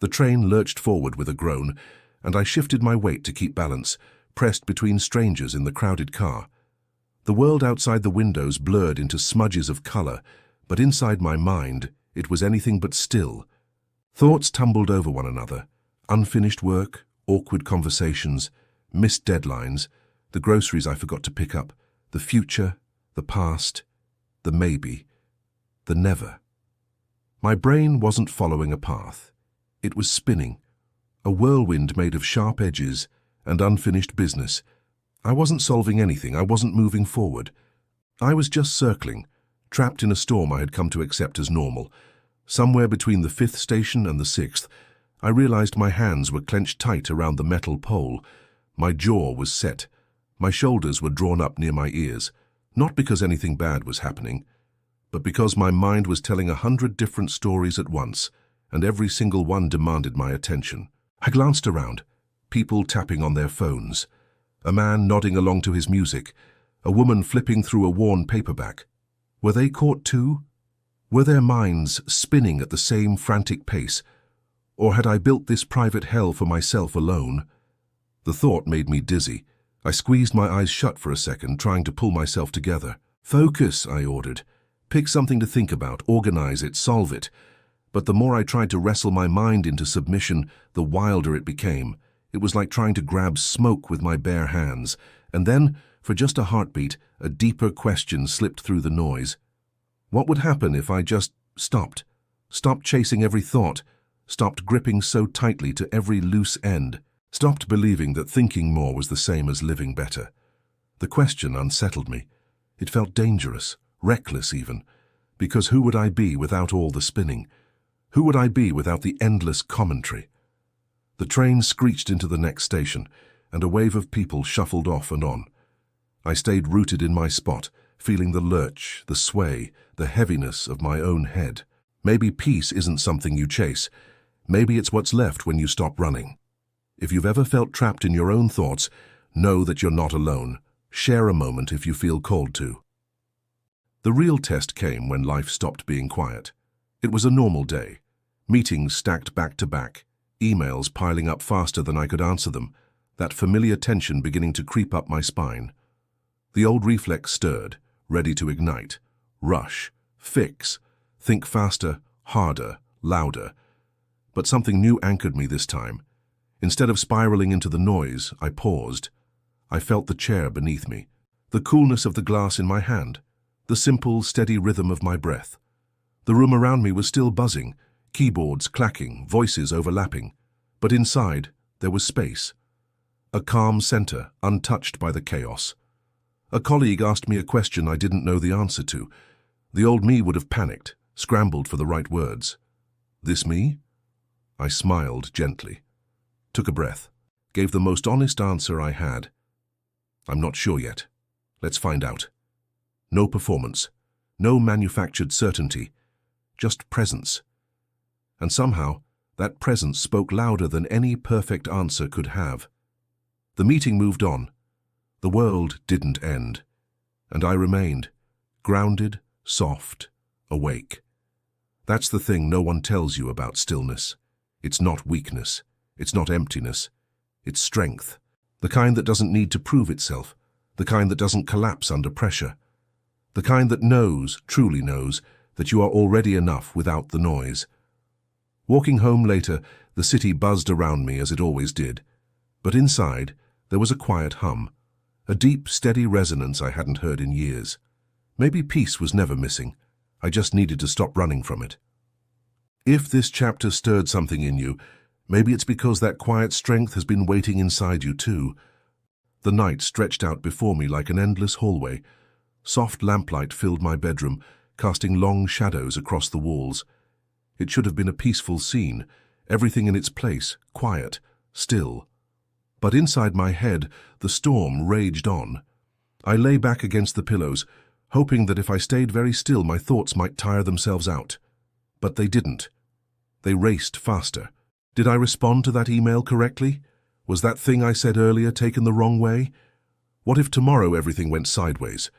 The train lurched forward with a groan, and I shifted my weight to keep balance, pressed between strangers in the crowded car. The world outside the windows blurred into smudges of color, but inside my mind, it was anything but still. Thoughts tumbled over one another. Unfinished work, awkward conversations, missed deadlines, the groceries I forgot to pick up, the future, the past, the maybe, the never. My brain wasn't following a path. It was spinning, a whirlwind made of sharp edges and unfinished business. I wasn't solving anything, I wasn't moving forward. I was just circling, trapped in a storm I had come to accept as normal. Somewhere between the 5th station and the 6th, I realized my hands were clenched tight around the metal pole. My jaw was set. My shoulders were drawn up near my ears, not because anything bad was happening, but because my mind was telling 100 different stories at once, and every single one demanded my attention. I glanced around, people tapping on their phones, a man nodding along to his music, a woman flipping through a worn paperback. Were they caught too? Were their minds spinning at the same frantic pace? Or had I built this private hell for myself alone? The thought made me dizzy. I squeezed my eyes shut for a second, trying to pull myself together. "Focus," I ordered. "Pick something to think about, organize it, solve it." But the more I tried to wrestle my mind into submission, the wilder it became. It was like trying to grab smoke with my bare hands. And then, for just a heartbeat, a deeper question slipped through the noise. What would happen if I just stopped? Stopped chasing every thought, stopped gripping so tightly to every loose end, stopped believing that thinking more was the same as living better. The question unsettled me. It felt dangerous, reckless even, because who would I be without all the spinning? Who would I be without the endless commentary? The train screeched into the next station, and a wave of people shuffled off and on. I stayed rooted in my spot, feeling the lurch, the sway, the heaviness of my own head. Maybe peace isn't something you chase. Maybe it's what's left when you stop running. If you've ever felt trapped in your own thoughts, know that you're not alone. Share a moment if you feel called to. The real test came when life stopped being quiet. It was a normal day. Meetings stacked back to back, emails piling up faster than I could answer them, that familiar tension beginning to creep up my spine. The old reflex stirred, ready to ignite. Rush, fix, think faster, harder, louder. But something new anchored me this time. Instead of spiraling into the noise, I paused. I felt the chair beneath me, the coolness of the glass in my hand, the simple, steady rhythm of my breath. The room around me was still buzzing, keyboards clacking, voices overlapping. But inside, there was space. A calm center, untouched by the chaos. A colleague asked me a question I didn't know the answer to. The old me would have panicked, scrambled for the right words. This me? I smiled gently, took a breath, gave the most honest answer I had. I'm not sure yet. Let's find out. No performance, no manufactured certainty, just presence. And somehow, that presence spoke louder than any perfect answer could have. The meeting moved on. The world didn't end. And I remained, grounded, soft, awake. That's the thing no one tells you about stillness. It's not weakness. It's not emptiness. It's strength. The kind that doesn't need to prove itself. The kind that doesn't collapse under pressure. The kind that knows, truly knows, that you are already enough without the noise. Walking home later, the city buzzed around me as it always did. But inside, there was a quiet hum, a deep, steady resonance I hadn't heard in years. Maybe peace was never missing. I just needed to stop running from it. If this chapter stirred something in you, maybe it's because that quiet strength has been waiting inside you too. The night stretched out before me like an endless hallway. Soft lamplight filled my bedroom, casting long shadows across the walls. It should have been a peaceful scene, everything in its place, quiet, still. But inside my head, the storm raged on. I lay back against the pillows, hoping that if I stayed very still, my thoughts might tire themselves out. But they didn't. They raced faster. Did I respond to that email correctly? Was that thing I said earlier taken the wrong way? What if tomorrow everything went sideways?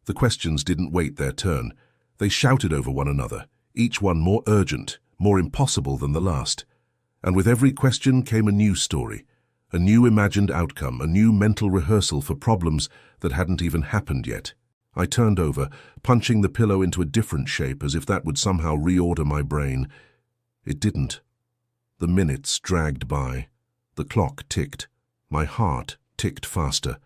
The questions didn't wait their turn. They shouted over one another, each one more urgent, more impossible than the last. And with every question came a new story, a new imagined outcome, a new mental rehearsal for problems that hadn't even happened yet. I turned over, punching the pillow into a different shape as if that would somehow reorder my brain. It didn't. The minutes dragged by. The clock ticked. My heart ticked faster.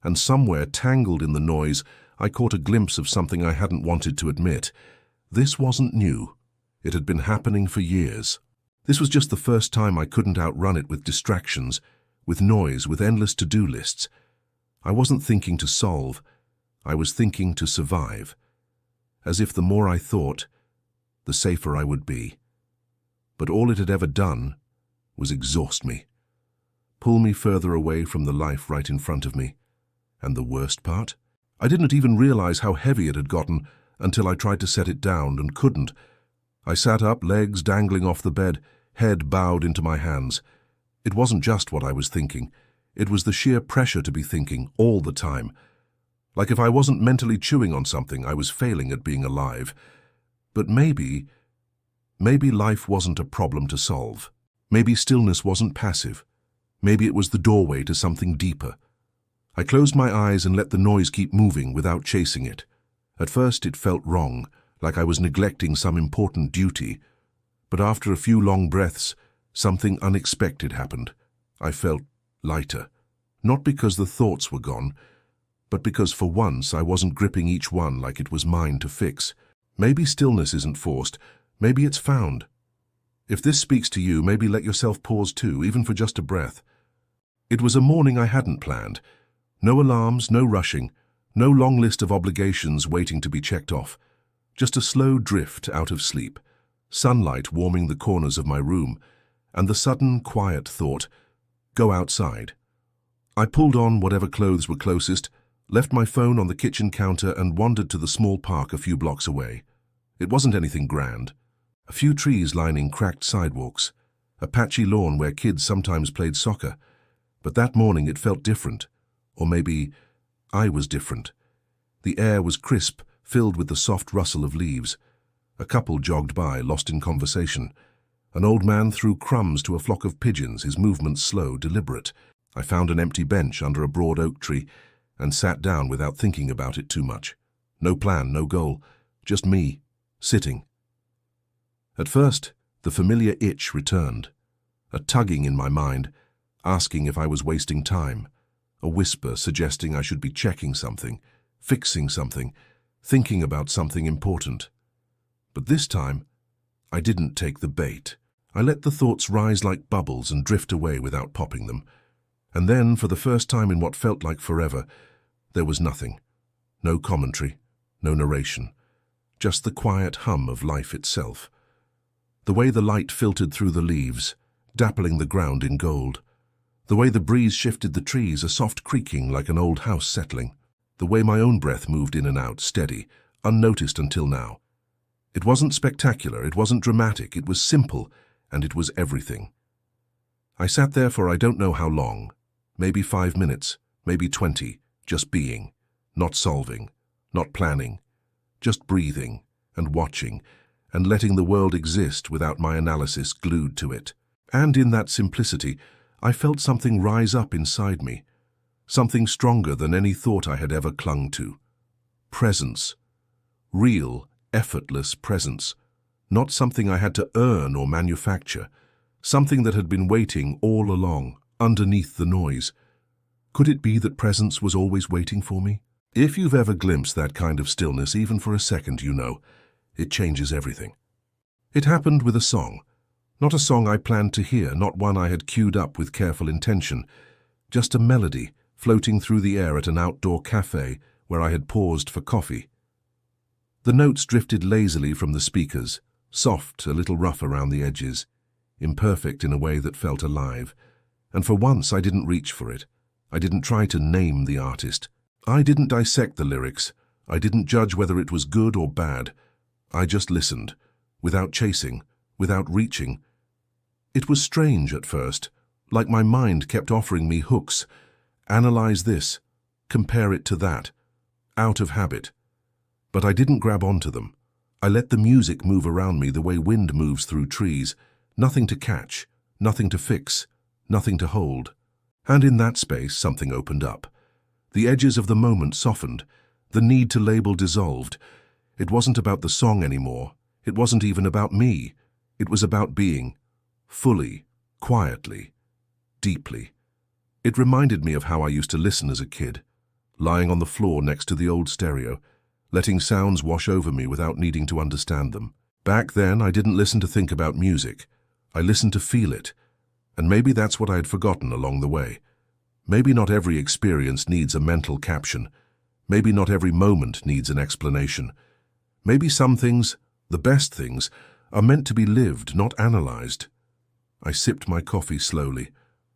And somewhere, tangled in the noise, I caught a glimpse of something I hadn't wanted to admit. This wasn't new. It had been happening for years. This was just the first time I couldn't outrun it with distractions, with noise, with endless to-do lists. I wasn't thinking to solve. I was thinking to survive. As if the more I thought, the safer I would be. But all it had ever done was exhaust me. Pull me further away from the life right in front of me. And the worst part? I didn't even realize how heavy it had gotten until I tried to set it down and couldn't. I sat up, legs dangling off the bed, head bowed into my hands. It wasn't just what I was thinking. It was the sheer pressure to be thinking all the time. Like if I wasn't mentally chewing on something, I was failing at being alive. But maybe life wasn't a problem to solve. Maybe stillness wasn't passive. Maybe it was the doorway to something deeper. I closed my eyes and let the noise keep moving without chasing it. At first it felt wrong, like I was neglecting some important duty. But after a few long breaths, something unexpected happened. I felt lighter. Not because the thoughts were gone, but because for once I wasn't gripping each one like it was mine to fix. Maybe stillness isn't forced. Maybe it's found. If this speaks to you, maybe let yourself pause too, even for just a breath. It was a morning I hadn't planned. No alarms, no rushing, no long list of obligations waiting to be checked off. Just a slow drift out of sleep, sunlight warming the corners of my room, and the sudden, quiet thought, go outside. I pulled on whatever clothes were closest, left my phone on the kitchen counter and wandered to the small park a few blocks away. It wasn't anything grand. A few trees lining cracked sidewalks, a patchy lawn where kids sometimes played soccer. But that morning it felt different. Or maybe I was different. The air was crisp, filled with the soft rustle of leaves. A couple jogged by, lost in conversation. An old man threw crumbs to a flock of pigeons, his movements slow, deliberate. I found an empty bench under a broad oak tree and sat down without thinking about it too much. No plan, no goal, just me, sitting. At first, the familiar itch returned. A tugging in my mind, asking if I was wasting time. A whisper suggesting I should be checking something, fixing something, thinking about something important. But this time, I didn't take the bait. I let the thoughts rise like bubbles and drift away without popping them. And then, for the first time in what felt like forever, there was nothing. No commentary, no narration. Just the quiet hum of life itself. The way the light filtered through the leaves, dappling the ground in gold. The way the breeze shifted the trees, a soft creaking like an old house settling. The way my own breath moved in and out, steady, unnoticed until now. It wasn't spectacular, it wasn't dramatic, it was simple, and it was everything. I sat there for I don't know how long, maybe 5 minutes, maybe 20, just being, not solving, not planning, just breathing and watching and letting the world exist without my analysis glued to it. And in that simplicity, I felt something rise up inside me, something stronger than any thought I had ever clung to. Presence. Real, effortless presence. Not something I had to earn or manufacture. Something that had been waiting all along, underneath the noise. Could it be that presence was always waiting for me? If you've ever glimpsed that kind of stillness, even for a second, you know, it changes everything. It happened with a song. Not a song I planned to hear, not one I had queued up with careful intention. Just a melody floating through the air at an outdoor cafe where I had paused for coffee. The notes drifted lazily from the speakers, soft, a little rough around the edges, imperfect in a way that felt alive. And for once I didn't reach for it. I didn't try to name the artist. I didn't dissect the lyrics. I didn't judge whether it was good or bad. I just listened, without chasing, without reaching. It was strange at first, like my mind kept offering me hooks. Analyze this, compare it to that, out of habit. But I didn't grab onto them. I let the music move around me the way wind moves through trees, nothing to catch, nothing to fix, nothing to hold. And in that space, something opened up. The edges of the moment softened, the need to label dissolved. It wasn't about the song anymore. It wasn't even about me. It was about being, fully, quietly, deeply. It reminded me of how I used to listen as a kid, lying on the floor next to the old stereo, letting sounds wash over me without needing to understand them. Back then, I didn't listen to think about music. I listened to feel it. And maybe that's what I had forgotten along the way. Maybe not every experience needs a mental caption. Maybe not every moment needs an explanation. Maybe some things, the best things, are meant to be lived, not analyzed. I sipped my coffee slowly,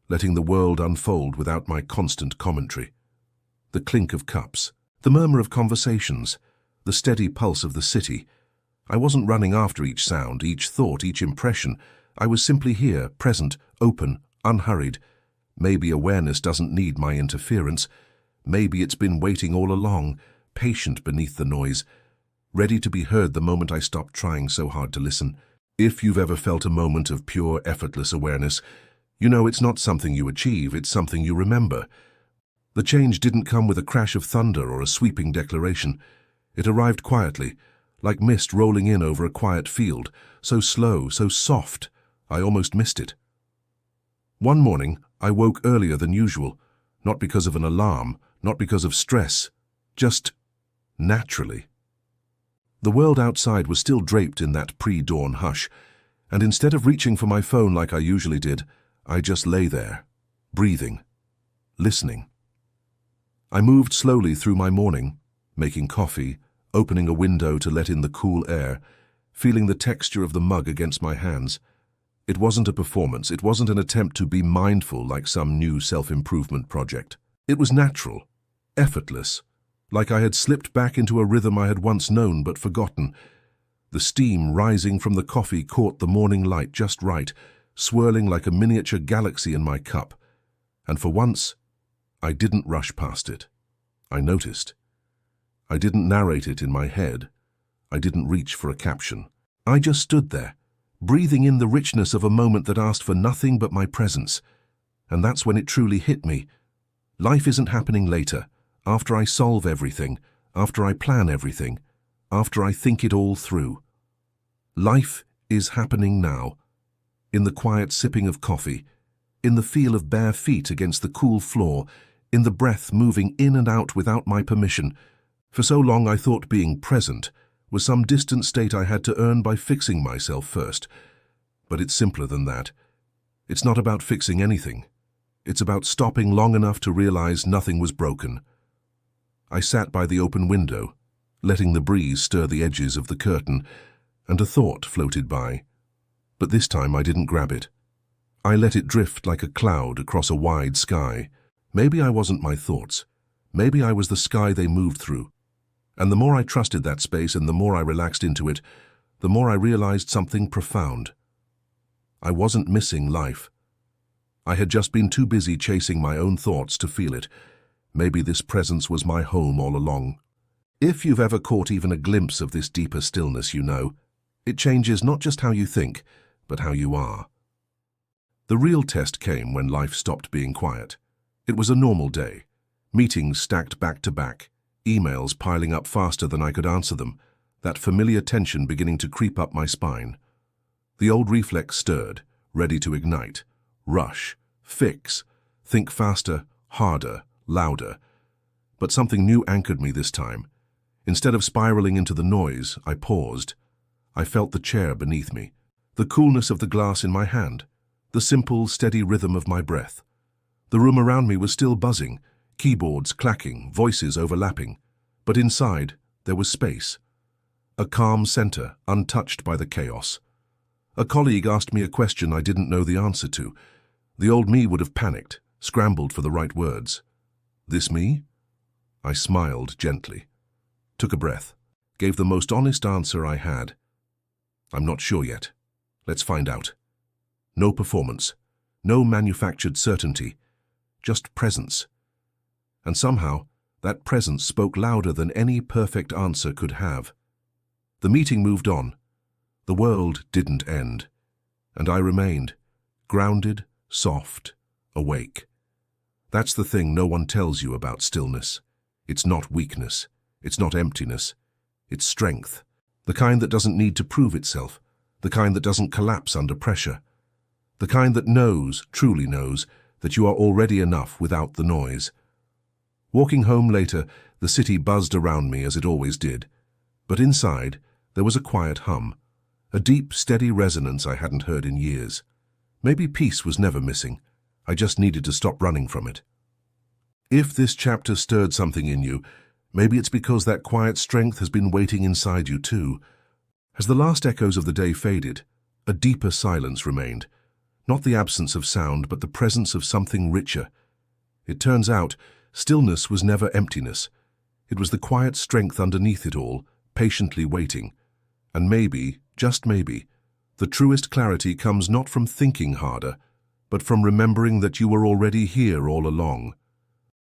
letting the world unfold without my constant commentary. The clink of cups, the murmur of conversations, the steady pulse of the city. I wasn't running after each sound, each thought, each impression. I was simply here, present, open, unhurried. Maybe awareness doesn't need my interference. Maybe it's been waiting all along, patient beneath the noise, ready to be heard the moment I stopped trying so hard to listen. If you've ever felt a moment of pure, effortless awareness, you know it's not something you achieve, it's something you remember. The change didn't come with a crash of thunder or a sweeping declaration. It arrived quietly, like mist rolling in over a quiet field, so slow, so soft, I almost missed it. One morning, I woke earlier than usual, not because of an alarm, not because of stress, just naturally. The world outside was still draped in that pre-dawn hush, and instead of reaching for my phone like I usually did, I just lay there, breathing, listening. I moved slowly through my morning, making coffee, opening a window to let in the cool air, feeling the texture of the mug against my hands. It wasn't a performance, it wasn't an attempt to be mindful like some new self-improvement project. It was natural, effortless, like I had slipped back into a rhythm I had once known but forgotten. The steam rising from the coffee caught the morning light just right, swirling like a miniature galaxy in my cup. And for once, I didn't rush past it. I noticed. I didn't narrate it in my head. I didn't reach for a caption. I just stood there, breathing in the richness of a moment that asked for nothing but my presence. And that's when it truly hit me. Life isn't happening later, after I solve everything, after I plan everything, after I think it all through. Life is happening now, in the quiet sipping of coffee, in the feel of bare feet against the cool floor, in the breath moving in and out without my permission. For so long I thought being present was some distant state I had to earn by fixing myself first. But it's simpler than that. It's not about fixing anything. It's about stopping long enough to realize nothing was broken. I sat by the open window, letting the breeze stir the edges of the curtain, and a thought floated by. But this time I didn't grab it. I let it drift like a cloud across a wide sky. Maybe I wasn't my thoughts. Maybe I was the sky they moved through. And the more I trusted that space and the more I relaxed into it, the more I realized something profound. I wasn't missing life. I had just been too busy chasing my own thoughts to feel it. Maybe this presence was my home all along. If you've ever caught even a glimpse of this deeper stillness, you know, it changes not just how you think, but how you are. The real test came when life stopped being quiet. It was a normal day. Meetings stacked back to back, emails piling up faster than I could answer them, that familiar tension beginning to creep up my spine. The old reflex stirred, ready to ignite, rush, fix, think faster, harder, louder. But something new anchored me this time. Instead of spiraling into the noise, I paused. I felt the chair beneath me, the coolness of the glass in my hand, the simple, steady rhythm of my breath. The room around me was still buzzing, keyboards clacking, voices overlapping. But inside, there was space. A calm center, untouched by the chaos. A colleague asked me a question I didn't know the answer to. The old me would have panicked, scrambled for the right words. This me? I smiled gently, took a breath, gave the most honest answer I had. I'm not sure yet. Let's find out. No performance, no manufactured certainty, just presence. And somehow, that presence spoke louder than any perfect answer could have. The meeting moved on. The world didn't end. And I remained, grounded, soft, awake. That's the thing no one tells you about stillness. It's not weakness. It's not emptiness. It's strength. The kind that doesn't need to prove itself. The kind that doesn't collapse under pressure. The kind that knows, truly knows, that you are already enough without the noise. Walking home later, the city buzzed around me as it always did. But inside, there was a quiet hum. A deep, steady resonance I hadn't heard in years. Maybe peace was never missing. I just needed to stop running from it. If this chapter stirred something in you, maybe it's because that quiet strength has been waiting inside you too. As the last echoes of the day faded, a deeper silence remained. Not the absence of sound, but the presence of something richer. It turns out, stillness was never emptiness. It was the quiet strength underneath it all, patiently waiting. And maybe, just maybe, the truest clarity comes not from thinking harder, but from remembering that you were already here all along,